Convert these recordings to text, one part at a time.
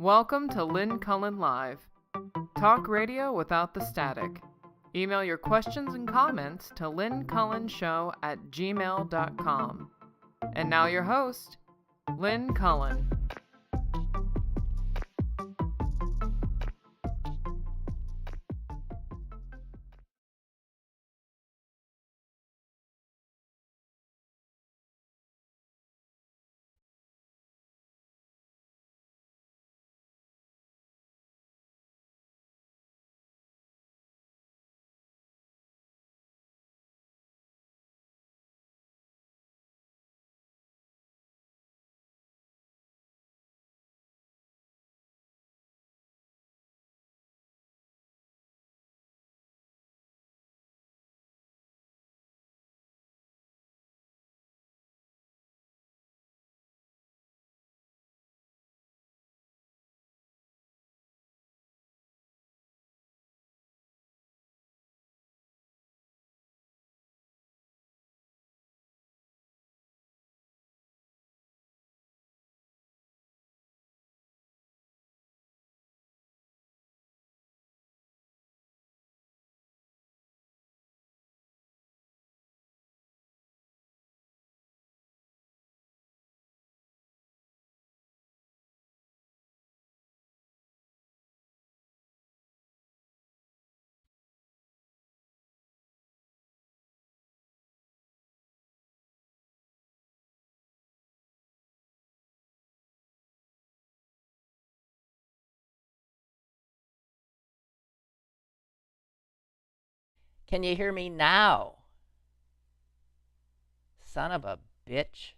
Welcome to Lynn Cullen Live. Talk radio without the static. Email your questions and comments to lynncullenshow@gmail.com. And now your host, Lynn Cullen. Can you hear me now? Son of a bitch.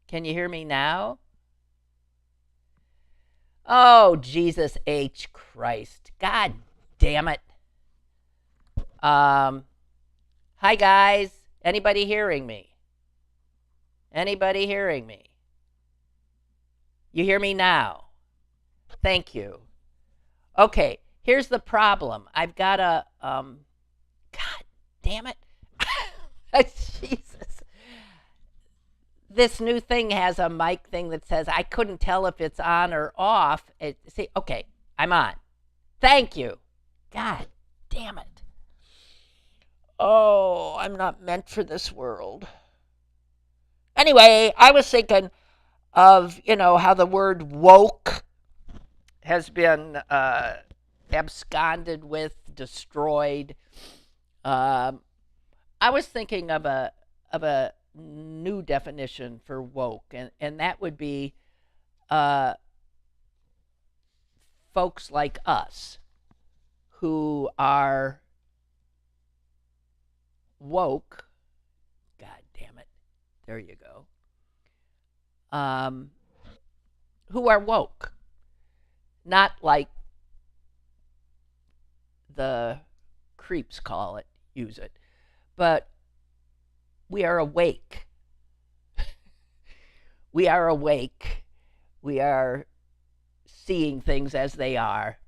Can you hear me now? Oh, Jesus H. Christ. God damn it. Hi, guys. Anybody hearing me? Anybody hearing me? You hear me now? Thank you. Okay, here's the problem. I've got a, God damn it. Jesus. This new thing has a mic thing that says I couldn't tell if it's on or off. See, okay, I'm on. Thank you. God damn it. Oh, I'm not meant for this world. Anyway, I was thinking of, how the word woke has been absconded with, destroyed. I was thinking of a new definition for woke, and that would be folks like us who are woke. God damn it. There you go. Who are woke. Not like the creeps use it, but we are awake. We are awake. We are seeing things as they are.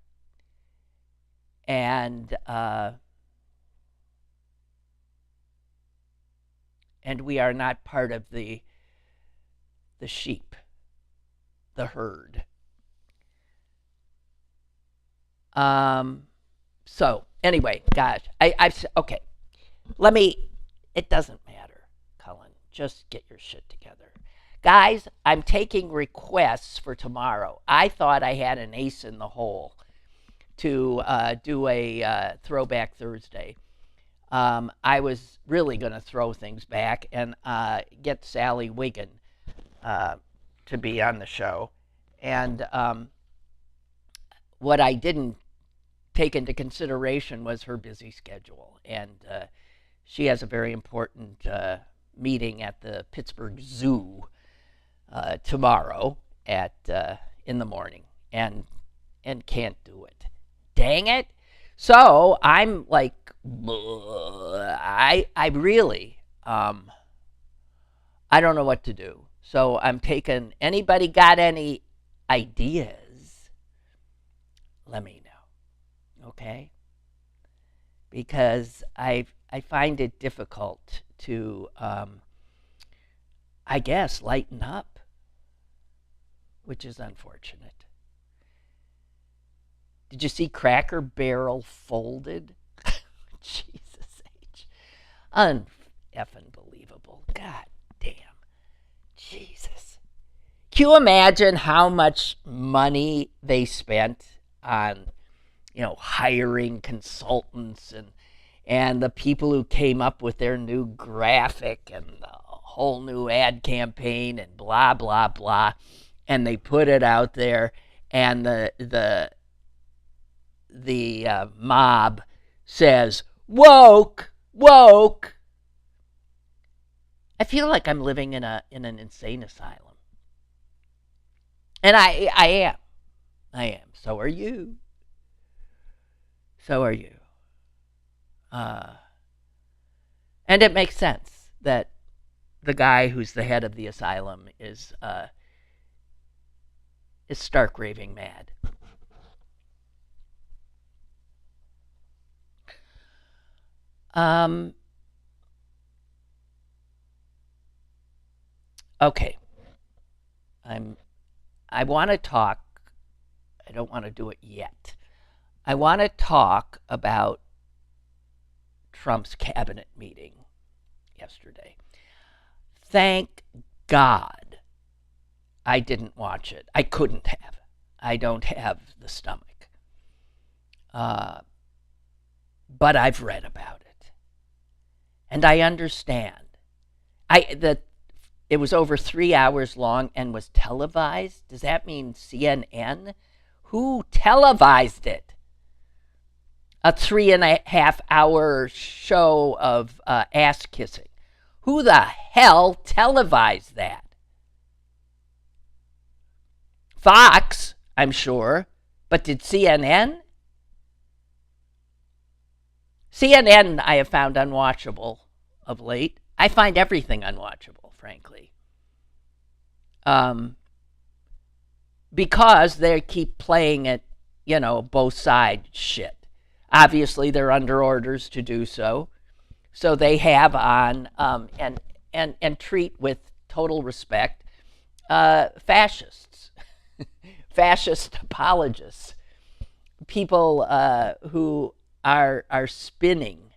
And we are not part of the sheep, the herd. So anyway, gosh, I've okay. It doesn't matter, Cullen. Just get your shit together. Guys, I'm taking requests for tomorrow. I thought I had an ace in the hole to do a Throwback Thursday. I was really going to throw things back and get Sally Wiggin to be on the show. And what I didn't take into consideration was her busy schedule. And she has a very important meeting at the Pittsburgh Zoo tomorrow in the morning, and can't do it. Dang it! So I'm like, I really I don't know what to do. So I'm taking. Anybody got any ideas? Let me know, okay? Because I find it difficult to, I guess, lighten up. which is unfortunate. Did you see Cracker Barrel folded? Jesus H. Uneffing believable. God damn. Jesus. Can you imagine how much money they spent on, hiring consultants and the people who came up with their new graphic and the whole new ad campaign and blah, blah, blah. And they put it out there, and the mob says, woke, woke. I feel like I'm living in an insane asylum. And I am. I am. So are you. So are you. And it makes sense that the guy who's the head of the asylum is stark raving mad. Okay. I want to talk. I don't want to do it yet. I want to talk about Trump's cabinet meeting yesterday. Thank God I didn't watch it. I couldn't have. I don't have the stomach. But I've read about it. And I understand. It was over 3 hours long and was televised. Does that mean CNN? Who televised it? A 3.5-hour show of ass kissing. Who the hell televised that? Fox, I'm sure. But did CNN? CNN I have found unwatchable of late. I find everything unwatchable, frankly. Because they keep playing it, both sides shit. Obviously, they're under orders to do so. So they have on and treat with total respect fascists, fascist apologists, people who are spinning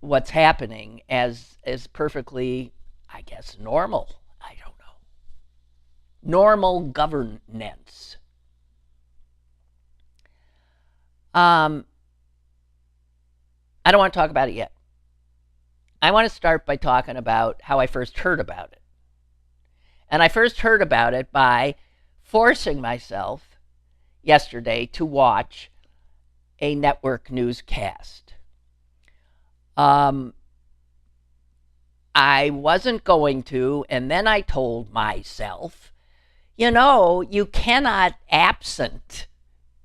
what's happening as perfectly, I guess, normal. I don't know. Normal governance. I don't want to talk about it yet. I want to start by talking about how I first heard about it. And I first heard about it by forcing myself yesterday to watch a network newscast. I wasn't going to, and then I told myself, you cannot absent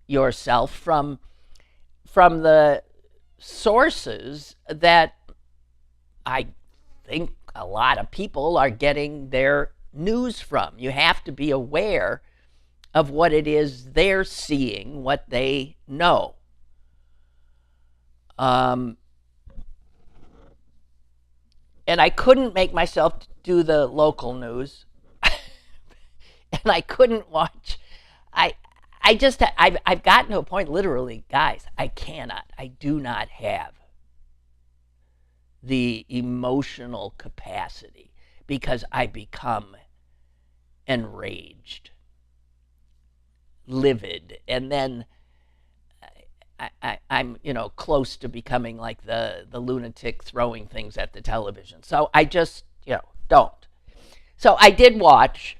yourself from the sources that I think a lot of people are getting their news from. You have to be aware of what it is they're seeing, what they know. And I couldn't make myself do the local news. And I couldn't watch. I've gotten to a point, literally, guys, I do not have the emotional capacity because I become enraged, livid, and then I'm close to becoming like the lunatic throwing things at the television. So I just don't. So I did watch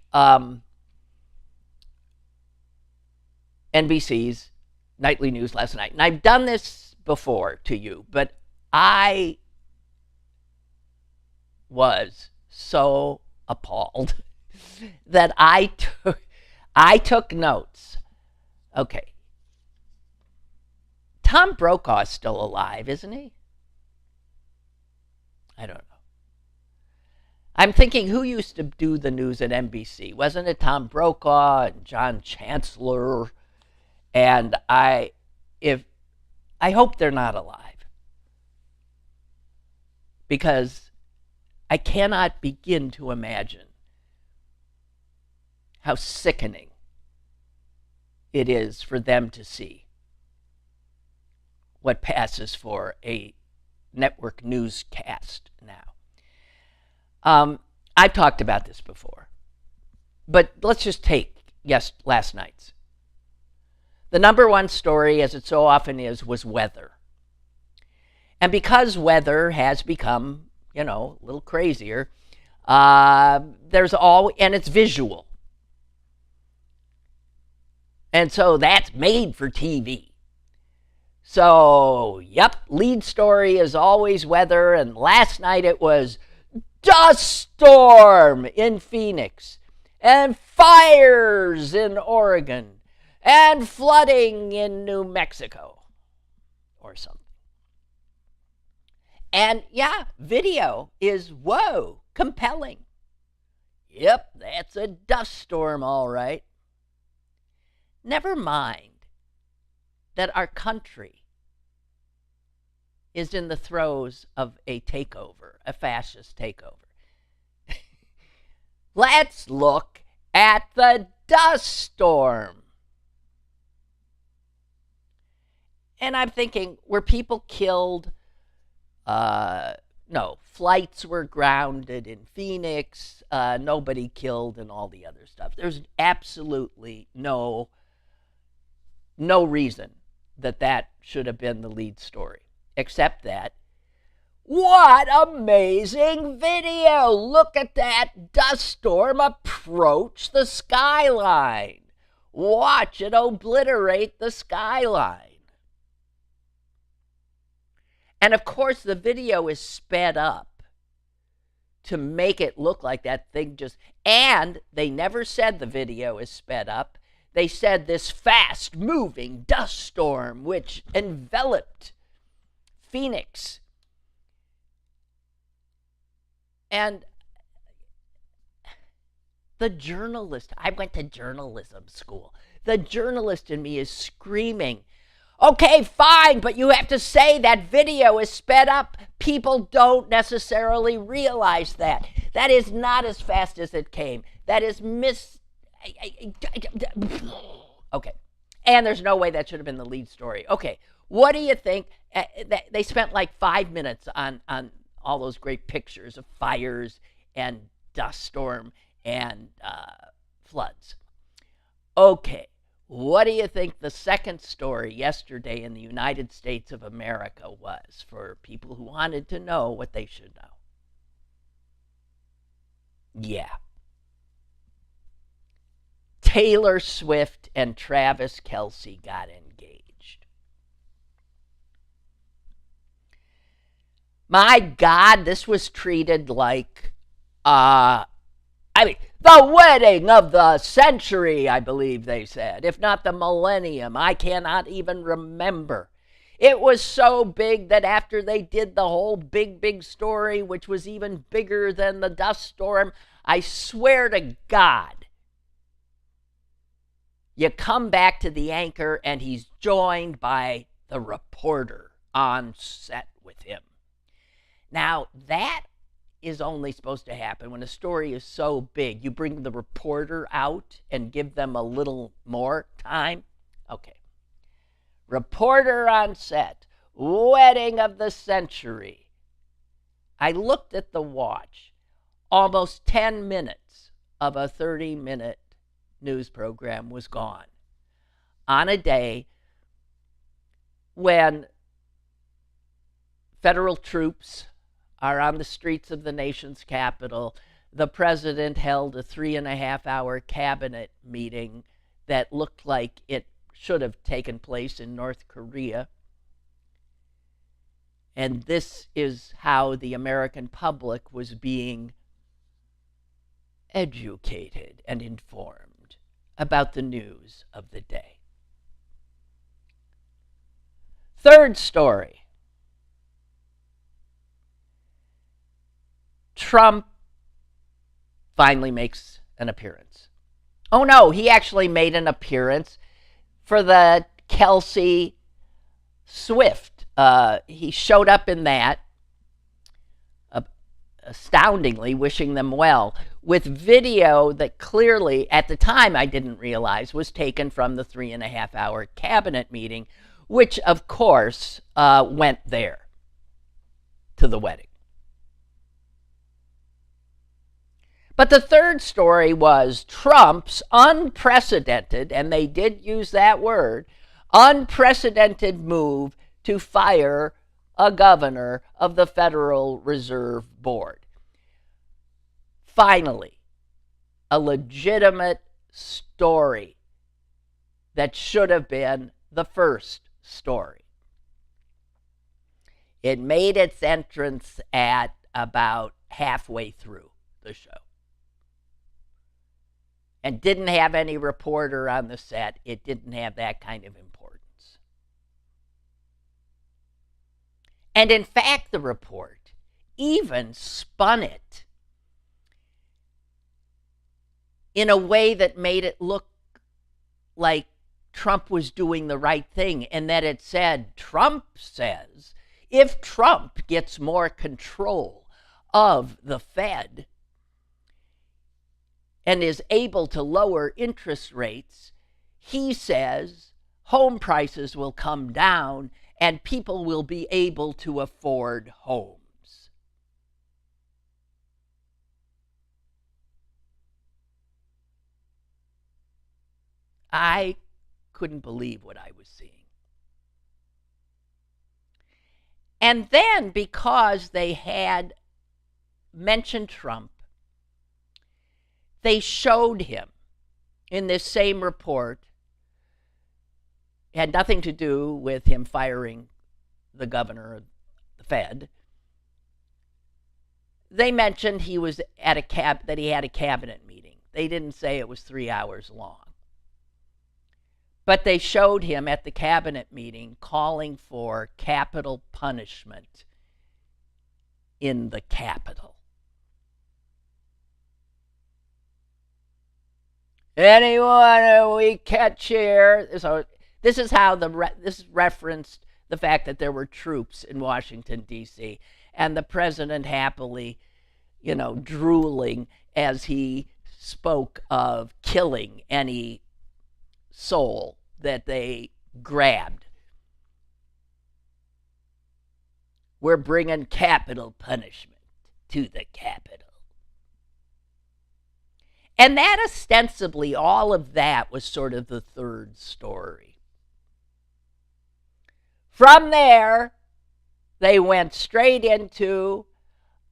NBC's nightly news last night, and I've done this before to you, but I was so appalled that I took notes. Okay. Tom Brokaw's still alive, isn't he? I don't know. I'm thinking, who used to do the news at NBC? Wasn't it Tom Brokaw and John Chancellor? And I hope they're not alive. Because I cannot begin to imagine how sickening it is for them to see what passes for a network newscast now. I've talked about this before, but let's just take last night's. The number one story, as it so often is, was weather. And because weather has become, a little crazier, and it's visual. And so that's made for TV. So, lead story is always weather, and last night it was dust storm in Phoenix, and fires in Oregon, and flooding in New Mexico, or something. And video is, compelling. Yep, that's a dust storm, all right. Never mind that our country is in the throes of a takeover, a fascist takeover. Let's look at the dust storm. And I'm thinking, were people killed? No, flights were grounded in Phoenix, nobody killed, and all the other stuff. There's absolutely no reason that should have been the lead story, except that, what amazing video! Look at that dust storm approach the skyline. Watch it obliterate the skyline. And of course, the video is sped up to make it look like that thing and they never said the video is sped up. They said this fast-moving dust storm which enveloped Phoenix. And the journalist, I went to journalism school. The journalist in me is screaming, okay, fine, but you have to say that video is sped up. People don't necessarily realize that. That is not as fast as it came. That is Okay. And there's no way that should have been the lead story. Okay, what do you think? They spent like 5 minutes on all those great pictures of fires and dust storm and floods. Okay. What do you think the second story yesterday in the United States of America was for people who wanted to know what they should know? Yeah. Taylor Swift and Travis Kelce got engaged. My God, this was treated like, the wedding of the century, I believe they said, if not the millennium. I cannot even remember. It was so big that after they did the whole big story, which was even bigger than the dust storm, I swear to God, you come back to the anchor and he's joined by the reporter on set with him. Now, that is only supposed to happen when a story is so big. You bring the reporter out and give them a little more time. Okay. Reporter on set, wedding of the century. I looked at the watch. Almost 10 minutes of a 30-minute news program was gone on a day when federal troops are on the streets of the nation's capital. The president held a 3.5-hour cabinet meeting that looked like it should have taken place in North Korea. And this is how the American public was being educated and informed about the news of the day. Third story. Trump finally makes an appearance. Oh no, he actually made an appearance for the Kelce Swift. He showed up in that astoundingly wishing them well, with video that clearly, at the time I didn't realize, was taken from the 3.5-hour cabinet meeting, which of course went there to the wedding. But the third story was Trump's unprecedented, and they did use that word, unprecedented move to fire a governor of the Federal Reserve Board. Finally, a legitimate story that should have been the first story. It made its entrance at about halfway through the show, and didn't have any reporter on the set. It didn't have that kind of importance. And in fact, the report even spun it in a way that made it look like Trump was doing the right thing, and that it said, Trump says, if Trump gets more control of the Fed and is able to lower interest rates, he says home prices will come down and people will be able to afford homes. I couldn't believe what I was seeing. And then, because they had mentioned Trump, they showed him in this same report. It had nothing to do with him firing the governor of the Fed. They mentioned he was at that he had a cabinet meeting. They didn't say it was 3 hours long. But they showed him at the cabinet meeting calling for capital punishment in the Capitol. Anyone we catch here? So this is how this referenced the fact that there were troops in Washington, D.C., and the president happily, drooling as he spoke of killing any soul that they grabbed. We're bringing capital punishment to the Capitol. And that ostensibly, all of that was sort of the third story. From there, they went straight into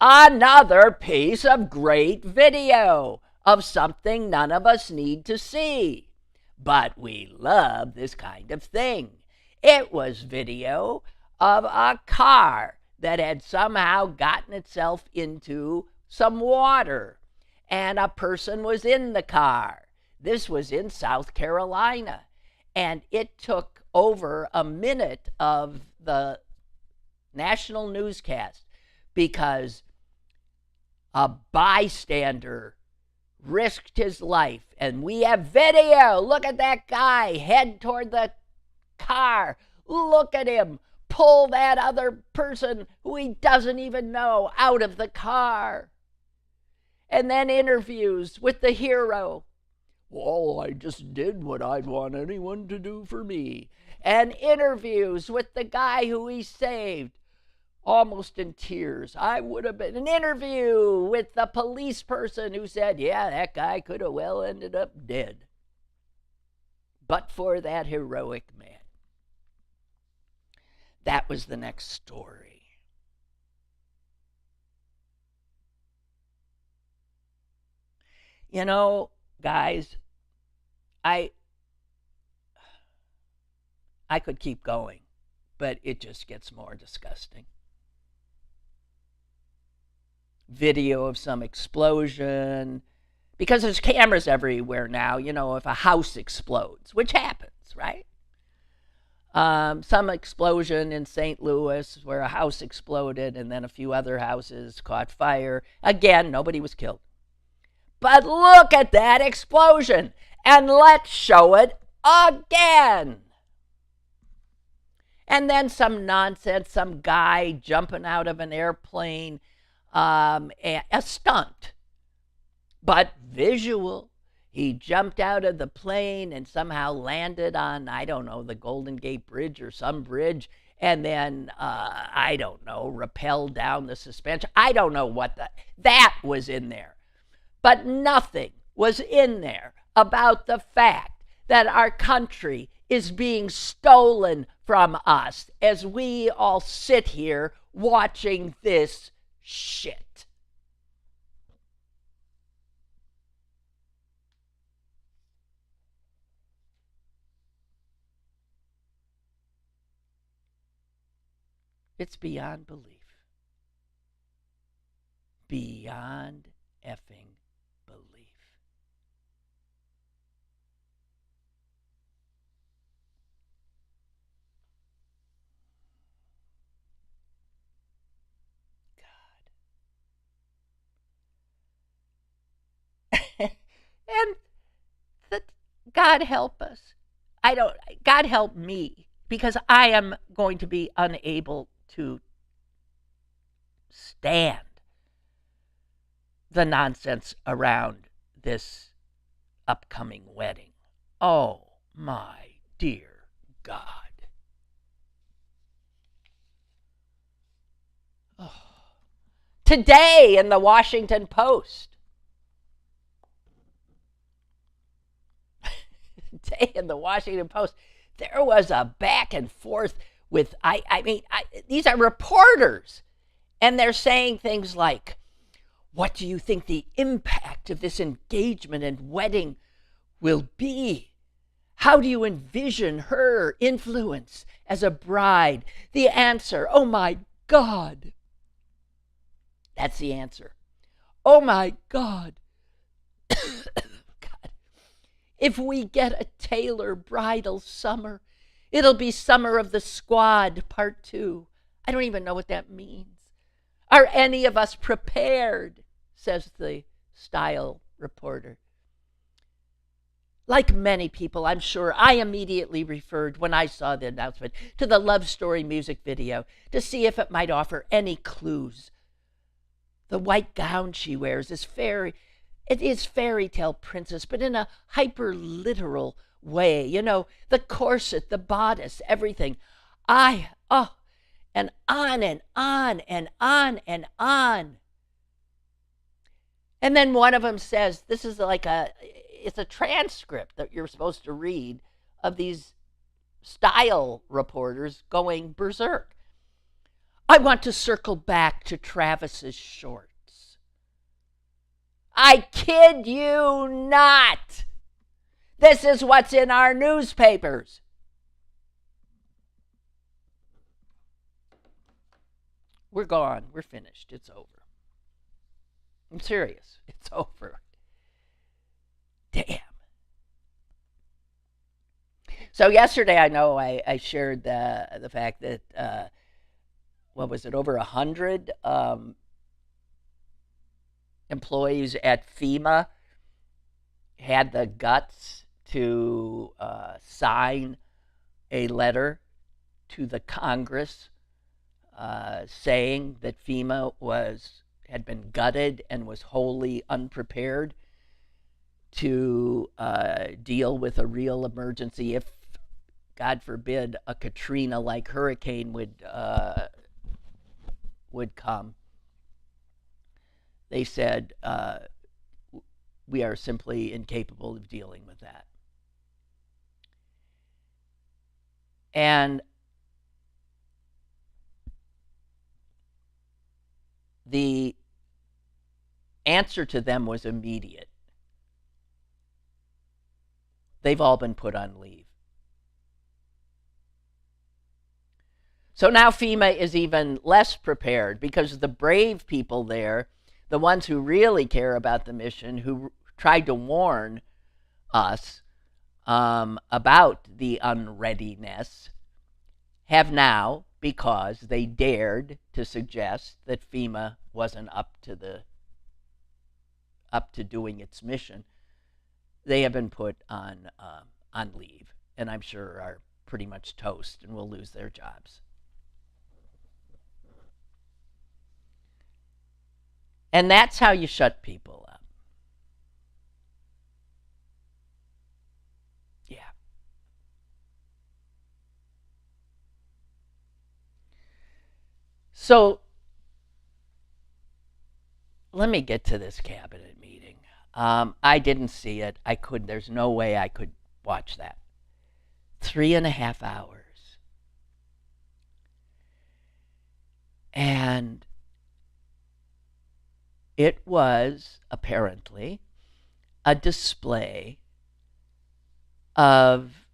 another piece of great video of something none of us need to see. But we love this kind of thing. It was video of a car that had somehow gotten itself into some water, and a person was in the car. This was in South Carolina, and it took over a minute of the national newscast because a bystander risked his life, and we have video. Look at that guy head toward the car. Look at him pull that other person who he doesn't even know out of the car. And then interviews with the hero. Well, I just did what I'd want anyone to do for me. And interviews with the guy who he saved. Almost in tears. I would have been. An interview with the police person who said, yeah, that guy could have well ended up dead. But for that heroic man. That was the next story. Guys, I could keep going, but it just gets more disgusting. Video of some explosion, because there's cameras everywhere now, if a house explodes, which happens, right? Some explosion in St. Louis where a house exploded and then a few other houses caught fire. Again, nobody was killed. But look at that explosion, and let's show it again. And then some nonsense, some guy jumping out of an airplane a stunt, but visual. He jumped out of the plane and somehow landed on, I don't know, the Golden Gate Bridge or some bridge, and then, I don't know, rappelled down the suspension. I don't know what that was in there. But nothing was in there about the fact that our country is being stolen from us as we all sit here watching this shit. It's beyond belief. Beyond effing belief. God. And God help us. God help me, because I am going to be unable to stand the nonsense around this upcoming wedding. Oh, my dear God. Oh. Today in the Washington Post. Today in the Washington Post, there was a back and forth with, these are reporters, and they're saying things like, what do you think the impact of this engagement and wedding will be? How do you envision her influence as a bride? The answer, oh my God. That's the answer. Oh my God. God. If we get a Taylor bridal summer, it'll be Summer of the Squad Part 2. I don't even know what that means. Are any of us prepared? Says the style reporter. Like many people, I'm sure, I immediately referred, when I saw the announcement, to the Love Story music video to see if it might offer any clues. The white gown she wears is fairy tale princess, but in a hyper-literal way. You know, the corset, the bodice, everything. And on and on and on and on. And then one of them says, this is like it's a transcript that you're supposed to read of these style reporters going berserk. I want to circle back to Travis's shorts. I kid you not. This is what's in our newspapers. We're gone. We're finished. It's over. I'm serious. It's over. Damn. So yesterday, I know I shared the fact that, what was it, over 100 employees at FEMA had the guts to sign a letter to the Congress saying that FEMA had been gutted and was wholly unprepared to deal with a real emergency if, God forbid, a Katrina-like hurricane would come. They said, we are simply incapable of dealing with that. And the answer to them was immediate. They've all been put on leave. So now FEMA is even less prepared because the brave people there, the ones who really care about the mission, who tried to warn us about the unreadiness, have now, because they dared to suggest that FEMA wasn't up to doing its mission, they have been put on leave, and I'm sure are pretty much toast and will lose their jobs. And that's how you shut people up. Yeah. So let me get to this cabinet meeting. I didn't see it. I couldn't. There's no way I could watch that. 3.5 hours. And it was apparently a display of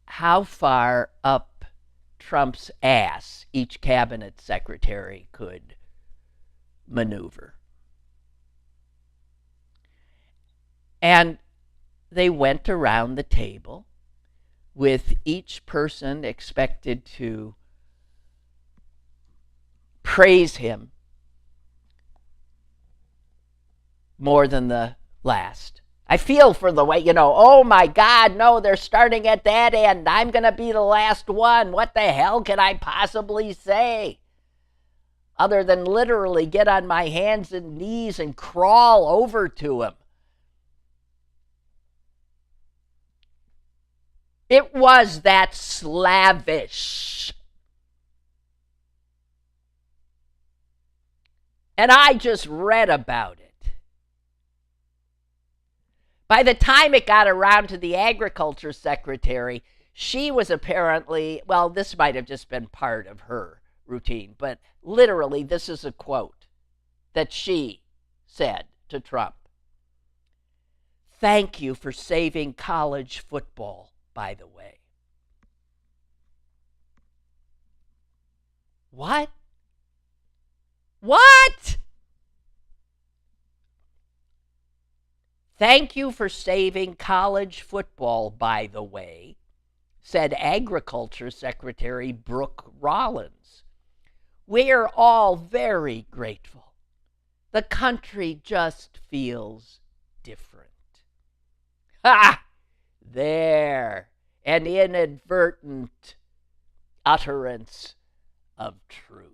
how far up Trump's ass each cabinet secretary could maneuver. And they went around the table with each person expected to praise him more than the last. I feel for the way, oh my God, no, they're starting at that end. I'm going to be the last one. What the hell can I possibly say? Other than literally get on my hands and knees and crawl over to him. It was that slavish. And I just read about it. By the time it got around to the agriculture secretary, she was apparently, well, this might have just been part of her routine, but literally this is a quote that she said to Trump. Thank you for saving college football, by the way. What? What? Thank you for saving college football, by the way, said Agriculture Secretary Brooke Rollins. We're all very grateful. The country just feels different. Ha! There, an inadvertent utterance of truth.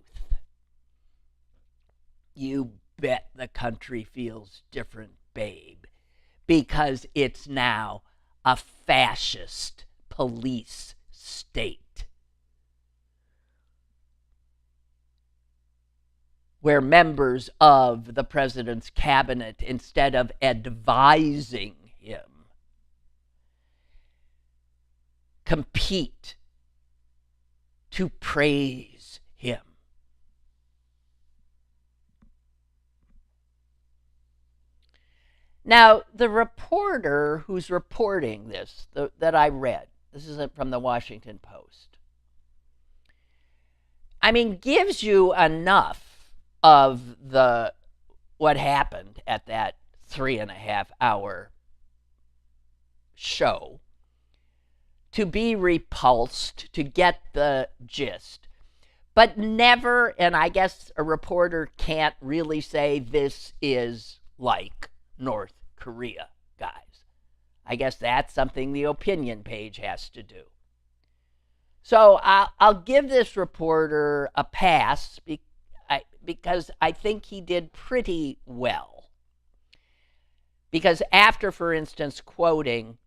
You bet the country feels different, babe, because it's now a fascist police state where members of the president's cabinet, instead of advising him, compete to praise him. Now, the reporter who's reporting this, that I read, this is from the Washington Post, gives you enough of what happened at that 3.5 hour show to be repulsed, to get the gist. But never, and I guess a reporter can't really say this is like North Korea, guys. I guess that's something the opinion page has to do. So I'll give this reporter a pass because I think he did pretty well. Because after, for instance, quoting,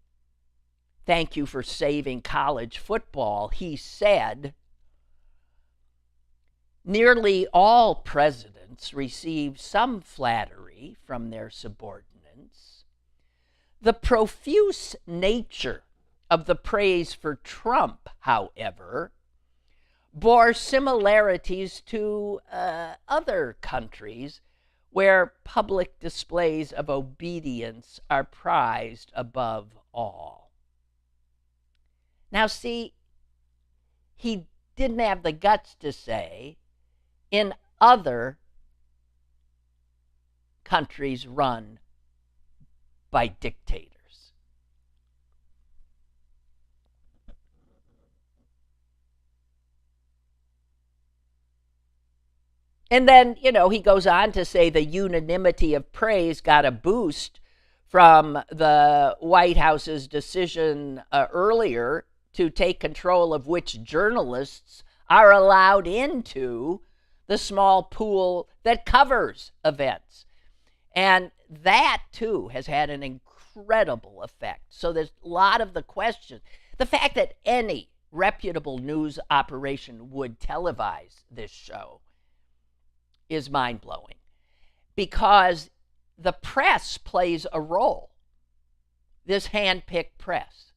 thank you for saving college football, he said, nearly all presidents receive some flattery from their subordinates. The profuse nature of the praise for Trump, however, bore similarities to other countries where public displays of obedience are prized above all. Now, see, he didn't have the guts to say, in other countries run by dictators. And then, he goes on to say the unanimity of praise got a boost from the White House's decision earlier to take control of which journalists are allowed into the small pool that covers events. And that, too, has had an incredible effect. So there's a lot of the questions. The fact that any reputable news operation would televise this show is mind-blowing, because the press plays a role, this hand-picked press,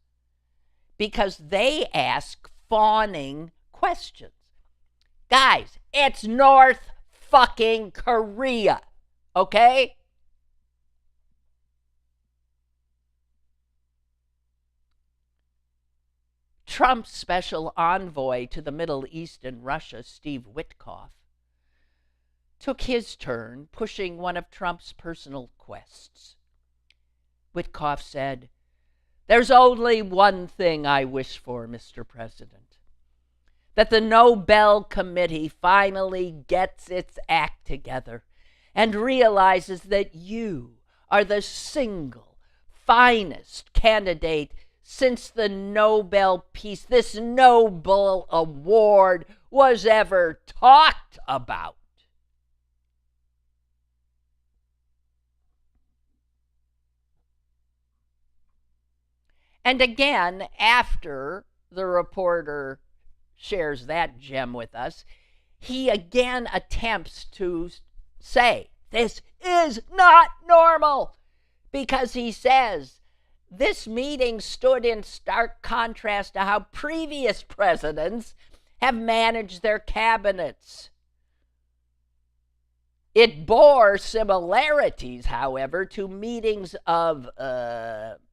because they ask fawning questions. Guys, it's North fucking Korea, okay? Trump's special envoy to the Middle East and Russia, Steve Witkoff, took his turn pushing one of Trump's personal quests. Witkoff said, "There's only one thing I wish for, Mr. President. That the Nobel Committee finally gets its act together and realizes that you are the single finest candidate since the Nobel Peace, this Nobel Award, was ever talked about." And again, after the reporter shares that gem with us, he again attempts to say, this is not normal, because he says, this meeting stood in stark contrast to how previous presidents have managed their cabinets. It bore similarities, however, to meetings of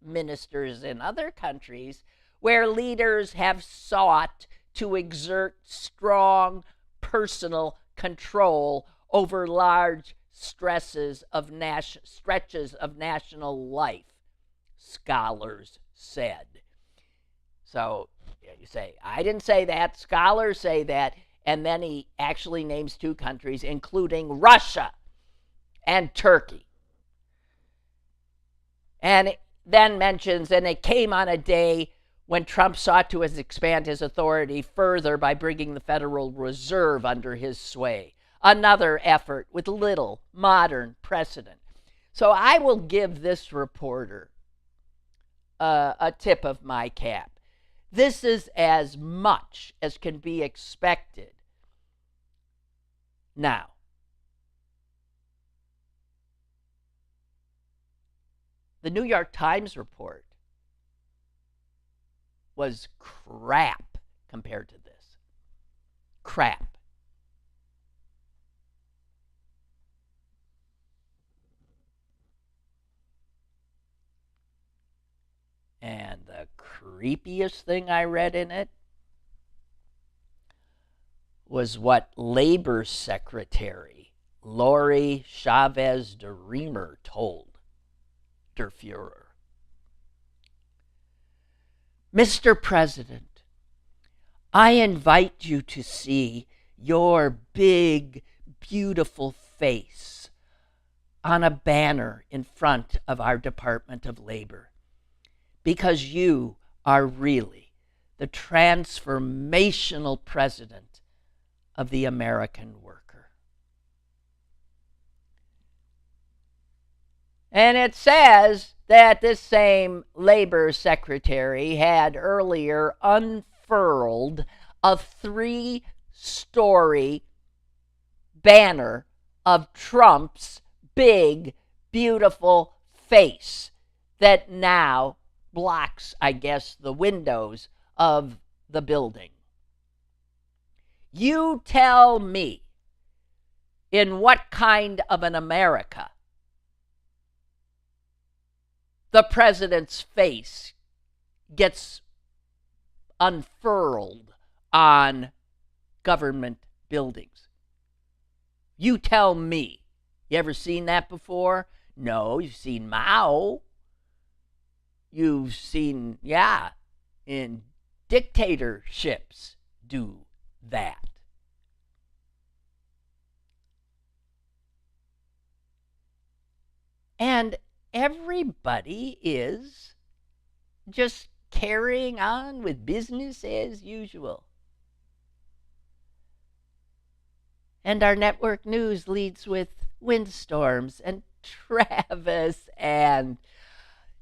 ministers in other countries where leaders have sought to exert strong personal control over large stretches of national life, scholars said. So you say, I didn't say that, scholars say that, and then he actually names two countries, including Russia and Turkey. And then mentions, and it came on a day when Trump sought to expand his authority further by bringing the Federal Reserve under his sway. Another effort with little modern precedent. So I will give this reporter a tip of my cap. This is as much as can be expected. Now, the New York Times report was crap compared to this. Crap. And the creepiest thing I read in it was what Labor Secretary Lori Chavez de Reamer told Der Fuhrer. Mr. President, I invite you to see your big, beautiful face on a banner in front of our Department of Labor, because you are really the transformational president of the American worker. And it says that this same labor secretary had earlier unfurled a 3-story banner of Trump's big, beautiful face that now blocks, I guess, the windows of the building. You tell me in what kind of an America the president's face gets unfurled on government buildings. You tell me. You ever seen that before? No, you've seen Mao. You've seen, in dictatorships do that. And everybody is just carrying on with business as usual. And our network news leads with windstorms and Travis and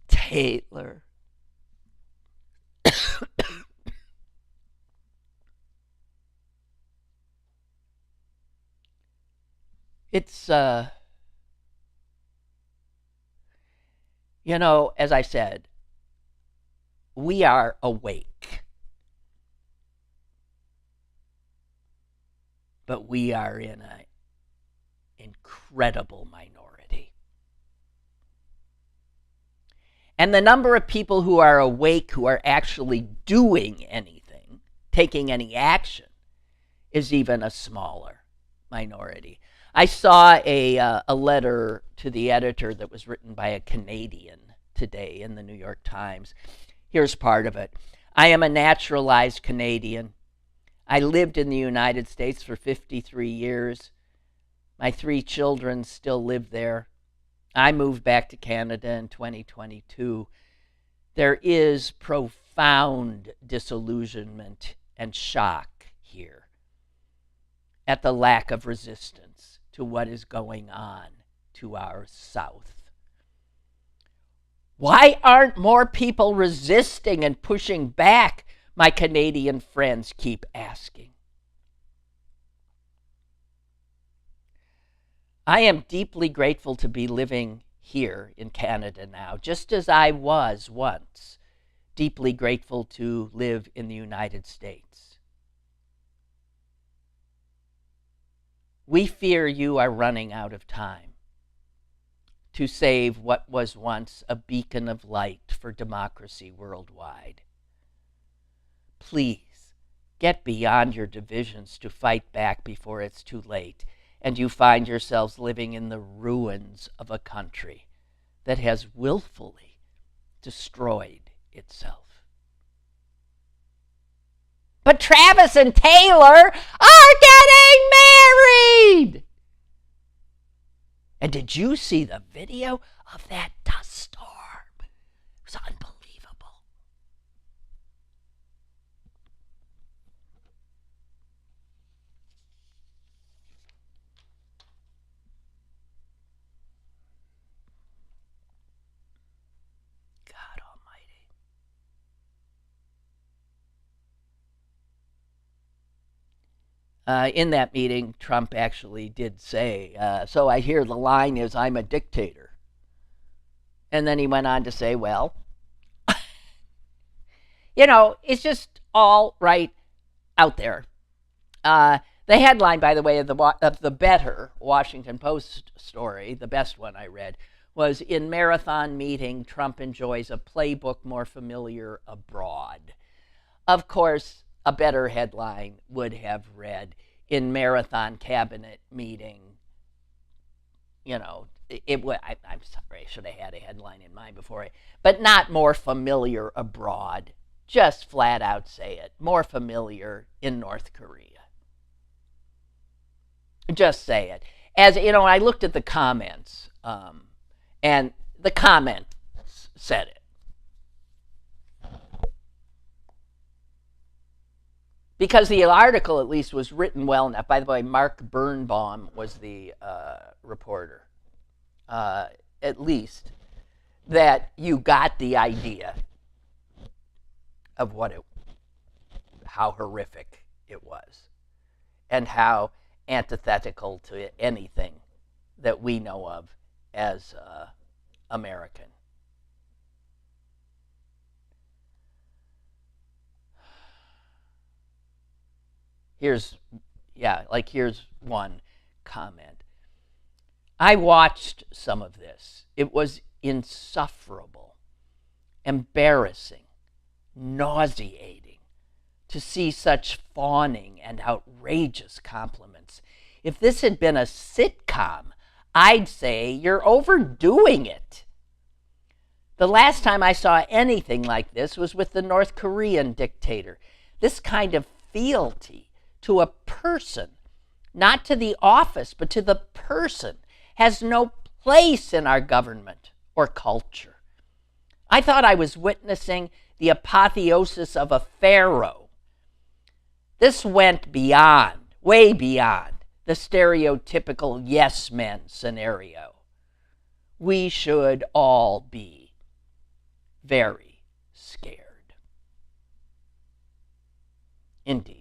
Taylor. It's, as I said, we are awake. But we are in an incredible minority. And the number of people who are awake, who are actually doing anything, taking any action, is even a smaller minority. I saw a letter to the editor that was written by a Canadian today in the New York Times. Here's part of it. I am a naturalized Canadian. I lived in the United States for 53 years. My 3 children still live there. I moved back to Canada in 2022. There is profound disillusionment and shock here at the lack of resistance to what is going on to our south. Why aren't more people resisting and pushing back? My Canadian friends keep asking. I am deeply grateful to be living here in Canada now, just as I was once deeply grateful to live in the United States. We fear you are running out of time to save what was once a beacon of light for democracy worldwide. Please, get beyond your divisions to fight back before it's too late, and you find yourselves living in the ruins of a country that has willfully destroyed itself. But Travis and Taylor are getting married! And did you see the video of that dust storm? It was unbelievable. God Almighty. In that meeting, Trump actually did say, so I hear the line is, I'm a dictator. And then he went on to say, well, it's just all right out there. The headline, by the way, of the better Washington Post story, the best one I read, was in marathon meeting, Trump enjoys a playbook more familiar abroad. Of course, a better headline would have read, in marathon cabinet meeting, I'm sorry, I should have had a headline in mind before but not more familiar abroad. Just flat out say it, more familiar in North Korea. Just say it. As I looked at the comments, and the comments said it. Because the article, at least, was written well enough. By the way, Mark Birnbaum was the reporter. At least, that you got the idea of how horrific it was, and how antithetical to anything that we know of as American. Here's one comment. I watched some of this. It was insufferable, embarrassing, nauseating to see such fawning and outrageous compliments. If this had been a sitcom, I'd say you're overdoing it. The last time I saw anything like this was with the North Korean dictator. This kind of fealty to a person, not to the office, but to the person, has no place in our government or culture. I thought I was witnessing the apotheosis of a pharaoh. This went beyond, way beyond, the stereotypical yes men scenario, we should all be very scared. Indeed.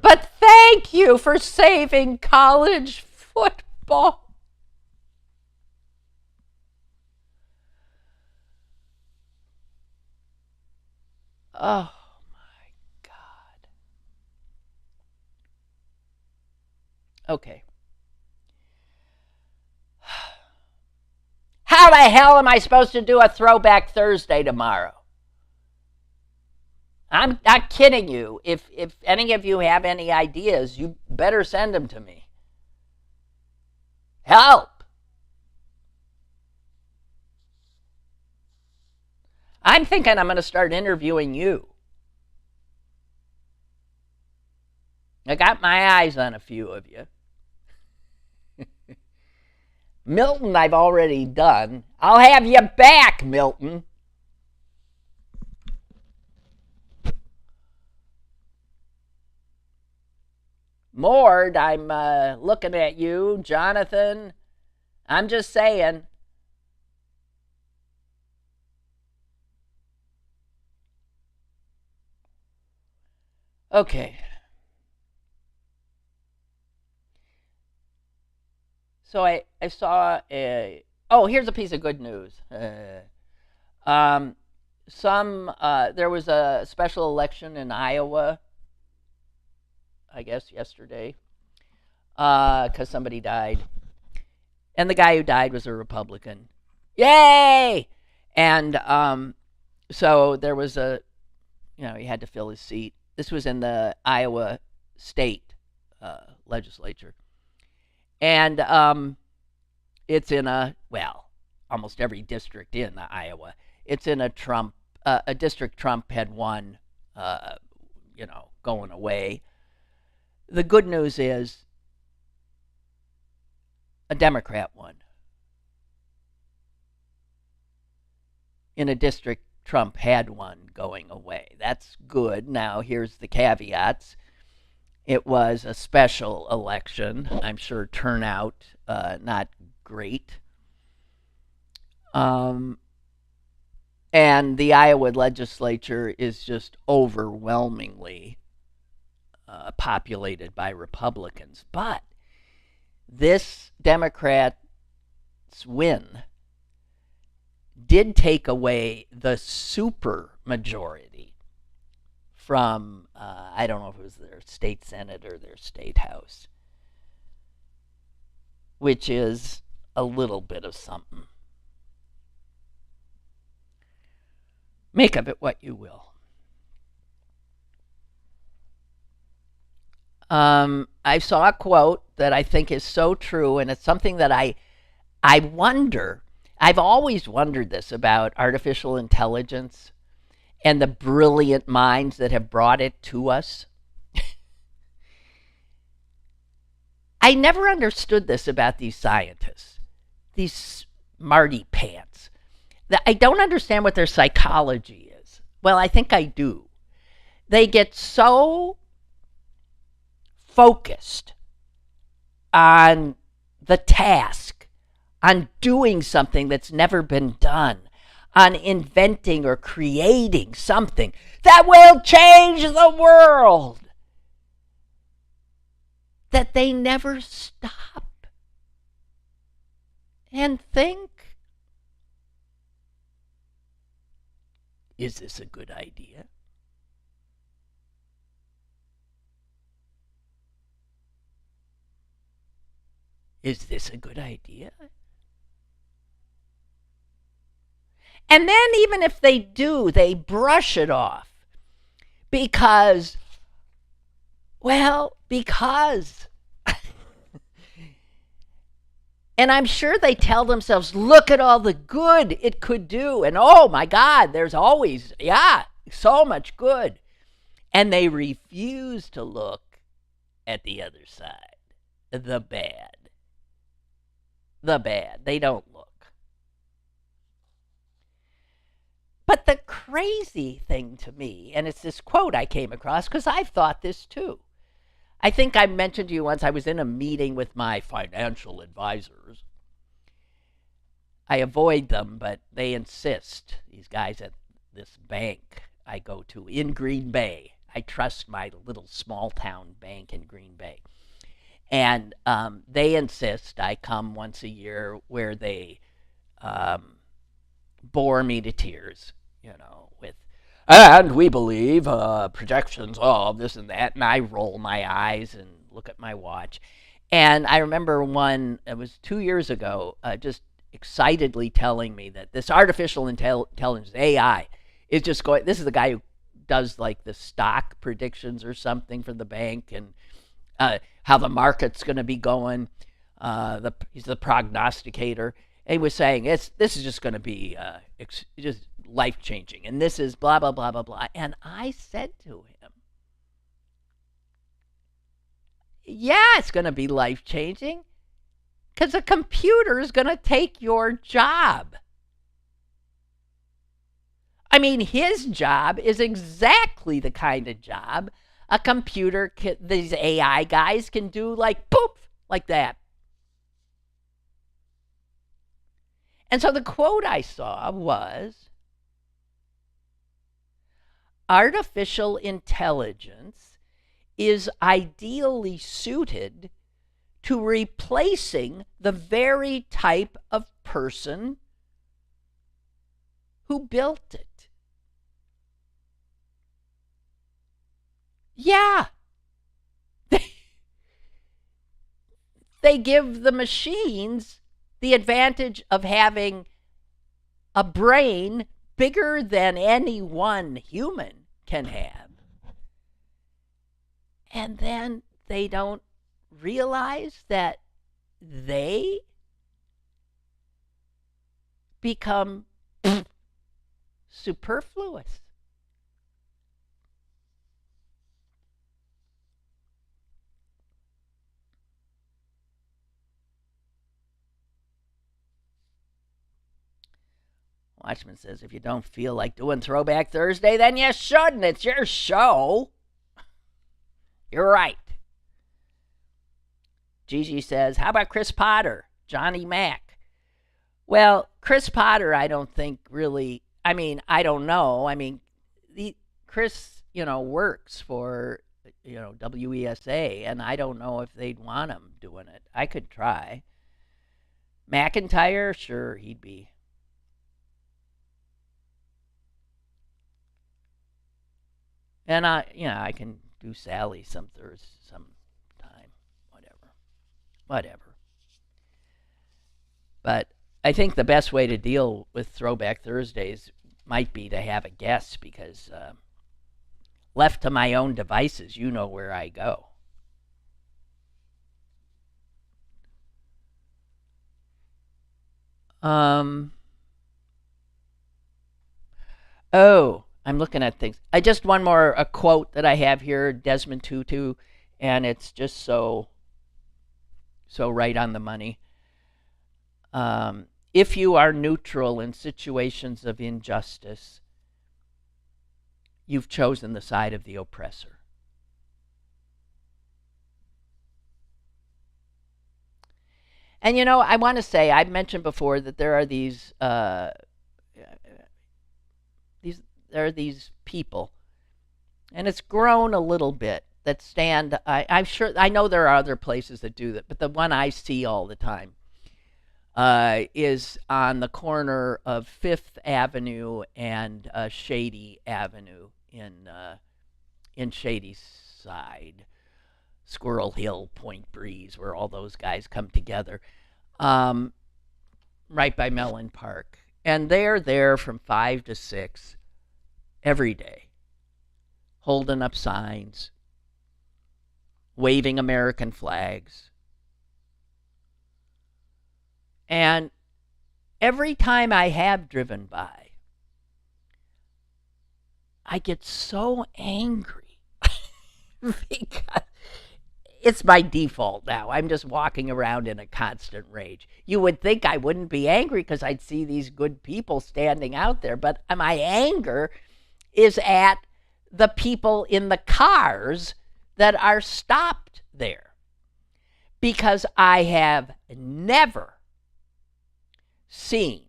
But thank you for saving college football. Oh, my God. Okay. How the hell am I supposed to do a Throwback Thursday tomorrow? I'm not kidding you. If any of you have any ideas, you better send them to me. Help! I'm thinking I'm going to start interviewing you. I got my eyes on a few of you. Milton, I've already done. I'll have you back, Milton. Mord, I'm looking at you. Jonathan, I'm just saying. Okay. So I saw a... Oh, here's a piece of good news. There was a special election in Iowa, I guess yesterday, because somebody died. And the guy who died was a Republican. Yay! And so there was he had to fill his seat. This was in the Iowa state legislature. And it's in almost every district in Iowa. It's in a district Trump had won, going away. The good news is a Democrat won in a district Trump had won going away. That's good. Now, here's the caveats. It was a special election. I'm sure turnout not great. And the Iowa legislature is just overwhelmingly populated by Republicans. But this Democrat's win did take away the super majority from, I don't know if it was their state senate or their state house, which is a little bit of something. Make of it what you will. I saw a quote that I think is so true, and it's something that I wonder. I've always wondered this about artificial intelligence and the brilliant minds that have brought it to us. I never understood this about these scientists, these smarty pants. I don't understand what their psychology is. Well, I think I do. They get so focused on the task, on doing something that's never been done, on inventing or creating something that will change the world, that they never stop and think, is this a good idea? Is this a good idea? And then even if they do, they brush it off because. And I'm sure they tell themselves, look at all the good it could do. And oh my God, there's always, so much good. And they refuse to look at the other side, the bad. They don't look. But the crazy thing to me, and it's this quote I came across because I've thought this too. I think I mentioned to you once I was in a meeting with my financial advisors. I avoid them, but they insist, these guys at this bank I go to in Green Bay. I trust my little small town bank in Green Bay. And they insist I come once a year where they bore me to tears, with, and we believe projections of this and that. And I roll my eyes and look at my watch. And I remember one, it was 2 years ago, just excitedly telling me that this artificial intelligence, AI, is just going, this is the guy who does like the stock predictions or something for the bank, and how the market's going to be going. He's the prognosticator. And he was saying, this is just going to be just life-changing. And this is blah, blah, blah, blah, blah. And I said to him, yeah, it's going to be life-changing because a computer is going to take your job. I mean, his job is exactly the kind of job a computer, these AI guys can do, like, poof, like that. And so the quote I saw was, artificial intelligence is ideally suited to replacing the very type of person who built it. Yeah. They give the machines the advantage of having a brain bigger than any one human can have. And then they don't realize that they become superfluous. Watchman says, if you don't feel like doing Throwback Thursday, then you shouldn't. It's your show. You're right. Gigi says, how about Chris Potter, Johnny Mac? Well, Chris Potter, I don't think really, I don't know. Chris, works for, WESA, and I don't know if they'd want him doing it. I could try. McIntyre, sure, he'd be. And I can do Sally some time, whatever. But I think the best way to deal with Throwback Thursdays might be to have a guest, because left to my own devices, you know where I go. I'm looking at things. Just one more a quote that I have here, Desmond Tutu, and it's just so right on the money. If you are neutral in situations of injustice, you've chosen the side of the oppressor. And I want to say, I've mentioned before that there are these people, and it's grown a little bit, that stand. I'm sure, I know there are other places that do that, but the one I see all the time is on the corner of Fifth Avenue and Shady Avenue in Shadyside, Squirrel Hill, Point Breeze, where all those guys come together, right by Mellon Park. And they're there from 5 to 6 every day, holding up signs, waving American flags. And every time I have driven by, I get so angry because it's my default now. I'm just walking around in a constant rage. You would think I wouldn't be angry because I'd see these good people standing out there, but my anger is at the people in the cars that are stopped there, because I have never seen,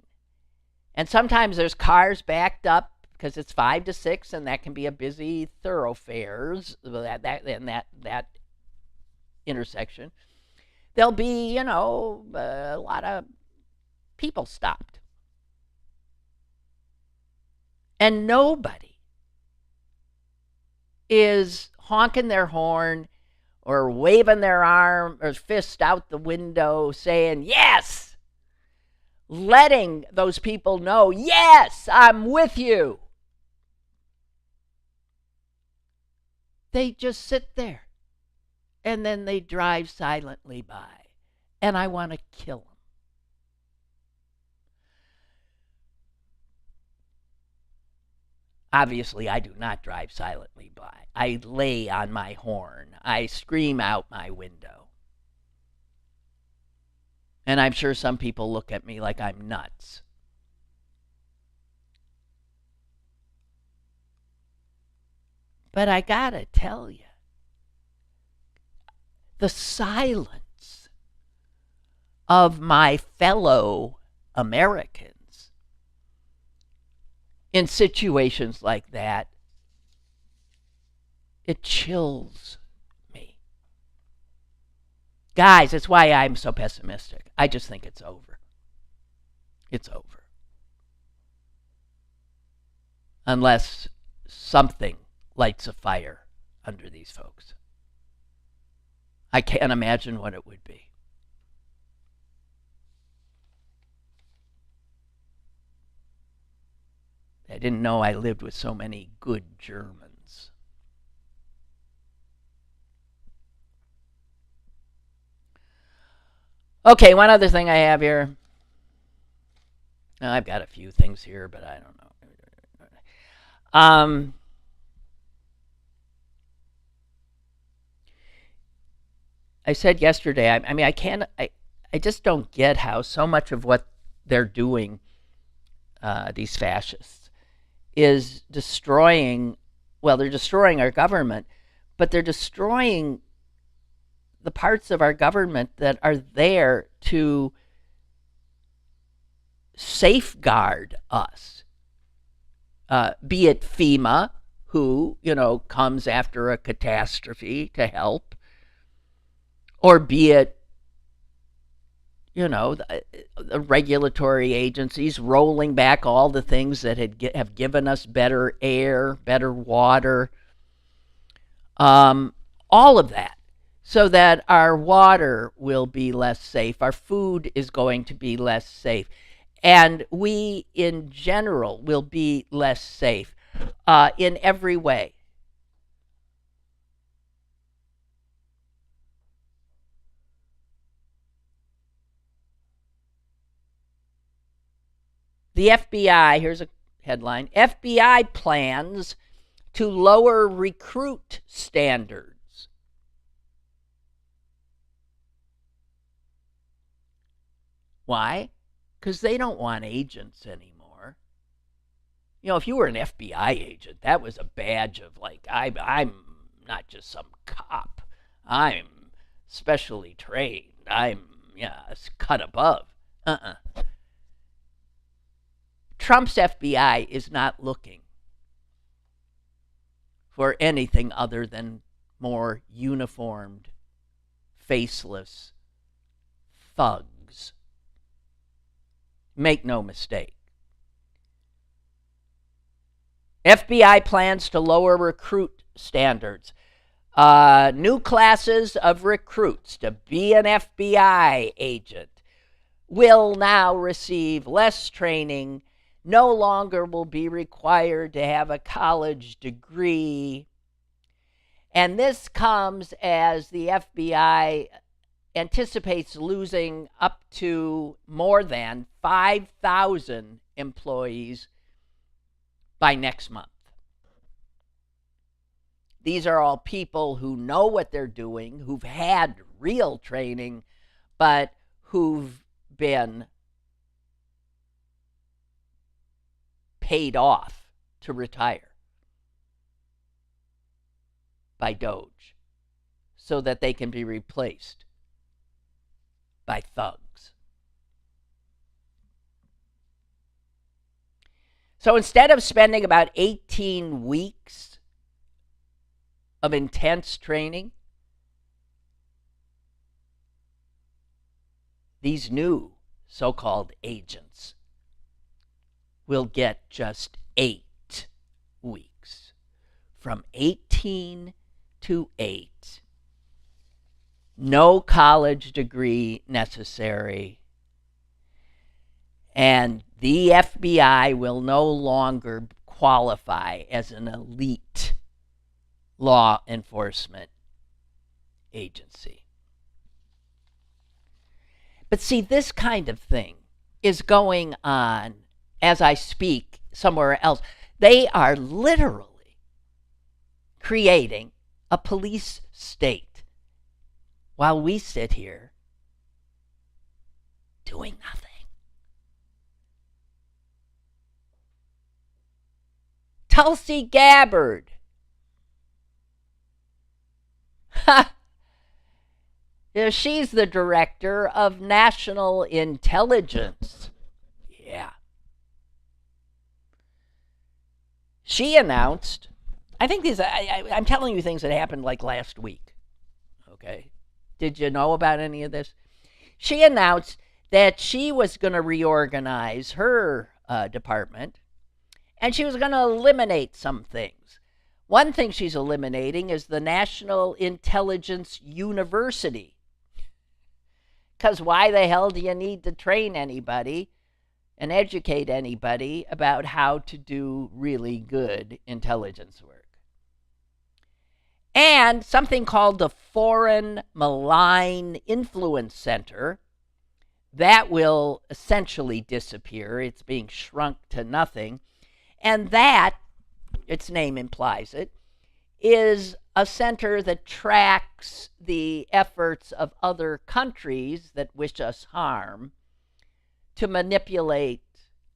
and sometimes there's cars backed up because it's 5 to 6, and that can be a busy thoroughfares, that intersection. There'll be, a lot of people stopped. And nobody is honking their horn or waving their arm or fist out the window saying, yes, letting those people know, yes, I'm with you. They just sit there, and then they drive silently by, and I want to kill them. Obviously, I do not drive silently by. I lay on my horn. I scream out my window. And I'm sure some people look at me like I'm nuts. But I gotta tell you, the silence of my fellow Americans in situations like that, it chills me. Guys, that's why I'm so pessimistic. I just think it's over. It's over. Unless something lights a fire under these folks. I can't imagine what it would be. I didn't know I lived with so many good Germans. Okay, one other thing I have here. Now, I've got a few things here, but I don't know. I said yesterday, I just don't get how so much of what they're doing, these fascists, is destroying, they're destroying our government, but they're destroying the parts of our government that are there to safeguard us. Be it FEMA, who, comes after a catastrophe to help, or be it, the regulatory agencies rolling back all the things that have given us better air, better water, all of that, so that our water will be less safe, our food is going to be less safe, and we in general will be less safe in every way. The FBI, here's a headline, FBI plans to lower recruit standards. Why? Because they don't want agents anymore. If you were an FBI agent, that was a badge of I'm not just some cop. I'm specially trained. I'm cut above. Trump's FBI is not looking for anything other than more uniformed, faceless thugs. Make no mistake. FBI plans to lower recruit standards. New classes of recruits to be an FBI agent will now receive less training, no longer will be required to have a college degree. And this comes as the FBI anticipates losing up to more than 5,000 employees by next month. These are all people who know what they're doing, who've had real training, but who've been paid off to retire by Doge. so that they can be replaced by thugs. So instead of spending about 18 weeks of intense training, these new so-called agents will get just 8 weeks. From 18 to 8. No college degree necessary. And the FBI will no longer qualify as an elite law enforcement agency. But see, this kind of thing is going on as I speak somewhere else. They are literally creating a police state while we sit here doing nothing. Tulsi Gabbard. She's the director of national intelligence. Yeah. She announced, I think these, I'm telling you things that happened like last week. Okay. Did you know about any of this? She announced that she was going to reorganize her department, and she was going to eliminate some things. One thing she's eliminating is the National Intelligence University. Because why the hell do you need to train anybody and educate anybody about how to do really good intelligence work? And something called the Foreign Malign Influence Center, that will essentially disappear. It's being shrunk to nothing. And that, its name implies it, is a center that tracks the efforts of other countries that wish us harm to manipulate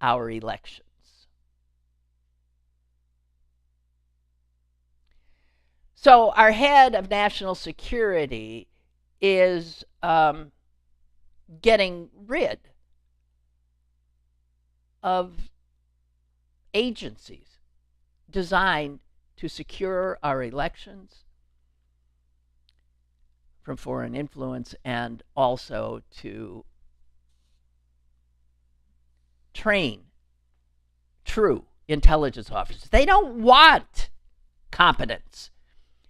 our elections. So our head of national security is getting rid of agencies designed to secure our elections from foreign influence and also to train true intelligence officers. They don't want competence.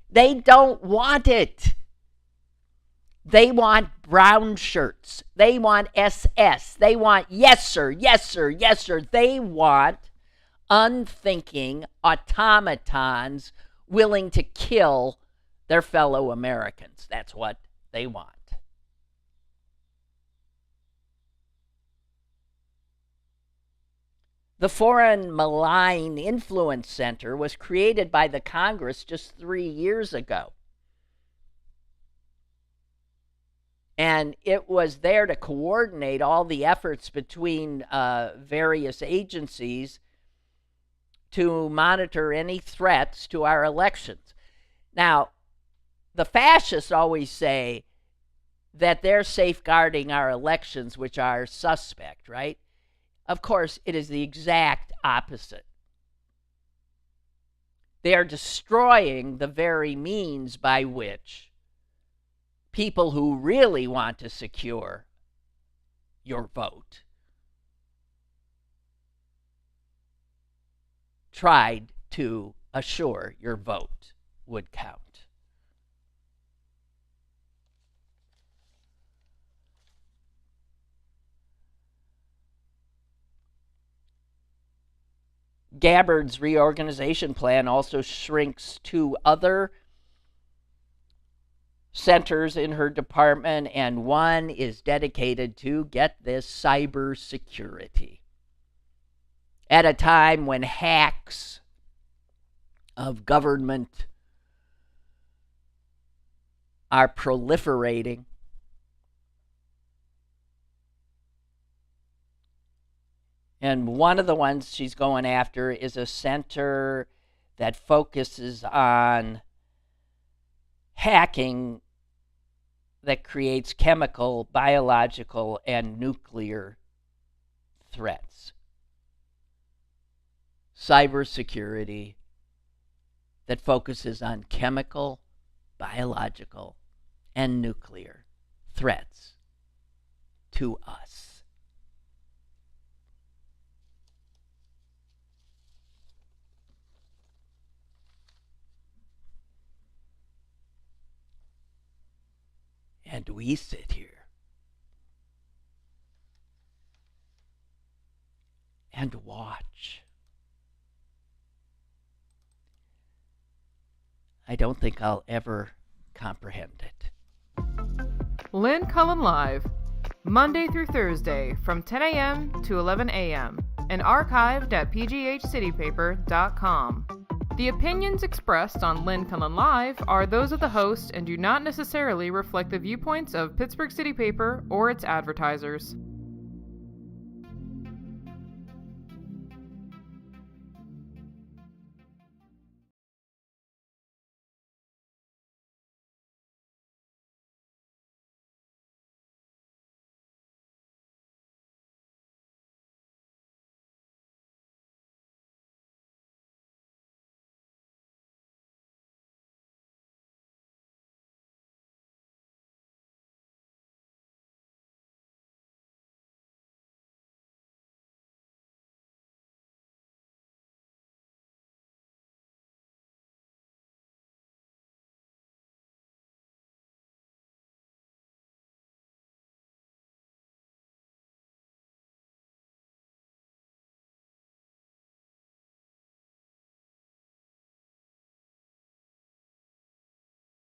They don't want it. They want brown shirts. They want SS. They want yes, sir, yes, sir, yes, sir. They want unthinking automatons willing to kill their fellow Americans. That's what they want. The Foreign Malign Influence Center was created by the Congress just 3 years ago. And it was there to coordinate all the efforts between various agencies to monitor any threats to our elections. Now, the fascists always say that they're safeguarding our elections, which are suspect, right? Of course, it is the exact opposite. They are destroying the very means by which people who really want to secure your vote tried to assure your vote would count. Gabbard's reorganization plan also shrinks 2 other centers in her department, and one is dedicated to, get this, cybersecurity. At a time when hacks of government are proliferating, and one of the ones she's going after is a center that focuses on hacking that creates chemical, biological, and nuclear threats. Cybersecurity that focuses on chemical, biological, and nuclear threats to us. And we sit here and watch. I don't think I'll ever comprehend it. Lynn Cullen Live, Monday through Thursday from 10 a.m. to 11 a.m. and archived at pghcitypaper.com. The opinions expressed on Lynn Cullen Live are those of the host and do not necessarily reflect the viewpoints of Pittsburgh City Paper or its advertisers.